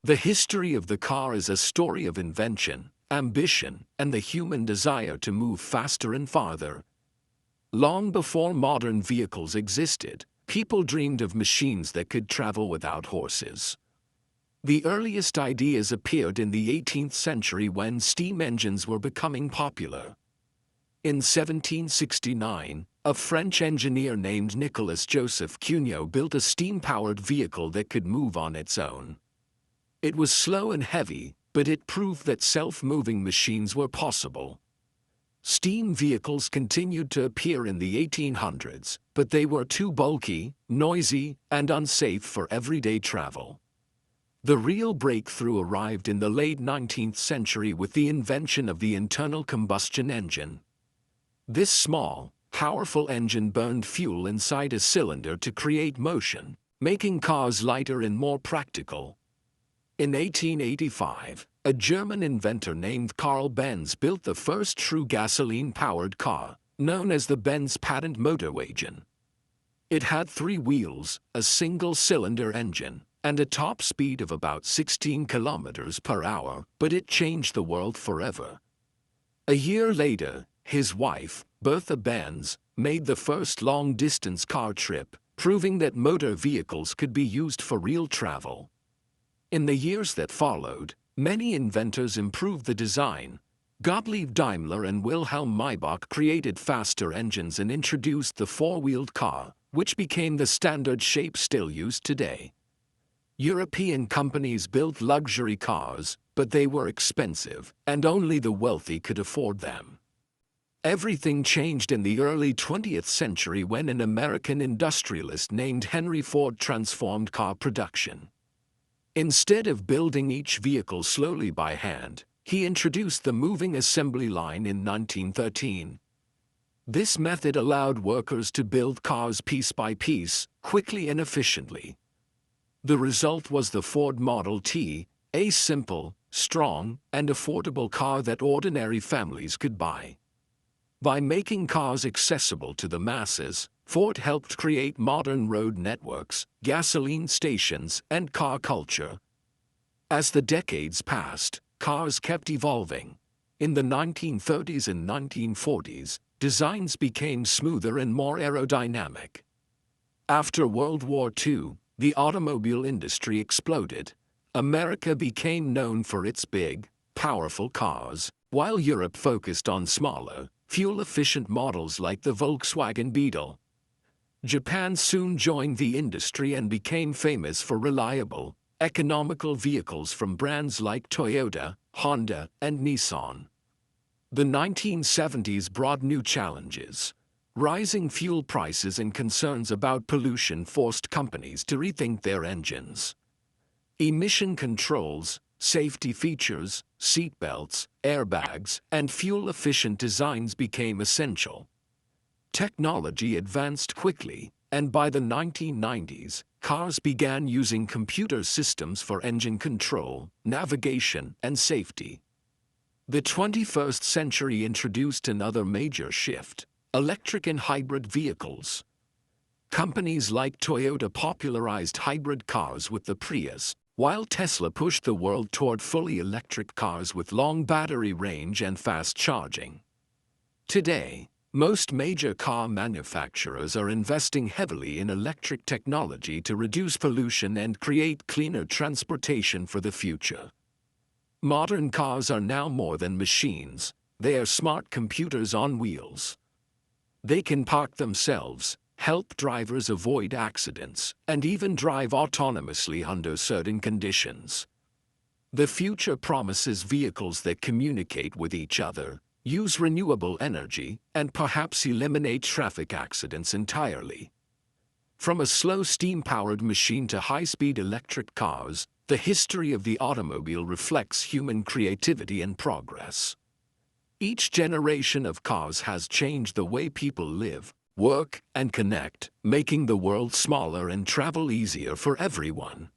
The history of the car is a story of invention, ambition, and the human desire to move faster and farther. Long before modern vehicles existed, people dreamed of machines that could travel without horses. The earliest ideas appeared in the 18th century when steam engines were becoming popular. In 1769, a French engineer named Nicolas Joseph Cugnot built a steam-powered vehicle that could move on its own. It was slow and heavy, but it proved that self-moving machines were possible. Steam vehicles continued to appear in the 1800s, but they were too bulky, noisy, and unsafe for everyday travel. The real breakthrough arrived in the late 19th century with the invention of the internal combustion engine. This small, powerful engine burned fuel inside a cylinder to create motion, making cars lighter and more practical. In 1885, a German inventor named Carl Benz built the first true gasoline-powered car, known as the Benz patent motorwagen. It had 3 wheels, a single-cylinder engine, and a top speed of about 16 kilometers per hour, but it changed the world forever. A year later, his wife, Bertha Benz, made the first long-distance car trip, proving that motor vehicles could be used for real travel. In the years that followed, many inventors improved the design. Gottlieb Daimler and Wilhelm Maybach created faster engines and introduced the 4-wheeled car, which became the standard shape still used today. European companies built luxury cars, but they were expensive, and only the wealthy could afford them. Everything changed in the early 20th century when an American industrialist named Henry Ford transformed car production. Instead of building each vehicle slowly by hand, he introduced the moving assembly line in 1913. This method allowed workers to build cars piece by piece, quickly and efficiently. The result was the Ford Model T, a simple, strong, and affordable car that ordinary families could buy. By making cars accessible to the masses, Ford helped create modern road networks, gasoline stations, and car culture. As the decades passed, cars kept evolving. In the 1930s and 1940s, designs became smoother and more aerodynamic. After World War II, the automobile industry exploded. America became known for its big, powerful cars, while Europe focused on smaller, fuel-efficient models like the Volkswagen Beetle. Japan soon joined the industry and became famous for reliable, economical vehicles from brands like Toyota, Honda, and Nissan. The 1970s brought new challenges. Rising fuel prices and concerns about pollution forced companies to rethink their engines. Emission controls, safety features, seatbelts, airbags, and fuel-efficient designs became essential. Technology advanced quickly, and by the 1990s, cars began using computer systems for engine control, navigation, and safety. The 21st century introduced another major shift: electric and hybrid vehicles. Companies like Toyota popularized hybrid cars with the Prius, while Tesla pushed the world toward fully electric cars with long battery range and fast charging. Today, most major car manufacturers are investing heavily in electric technology to reduce pollution and create cleaner transportation for the future. Modern cars are now more than machines; they are smart computers on wheels. They can park themselves, help drivers avoid accidents, and even drive autonomously under certain conditions. The future promises vehicles that communicate with each other, use renewable energy, and perhaps eliminate traffic accidents entirely. From a slow steam-powered machine to high-speed electric cars, the history of the automobile reflects human creativity and progress. Each generation of cars has changed the way people live, work, and connect, making the world smaller and travel easier for everyone.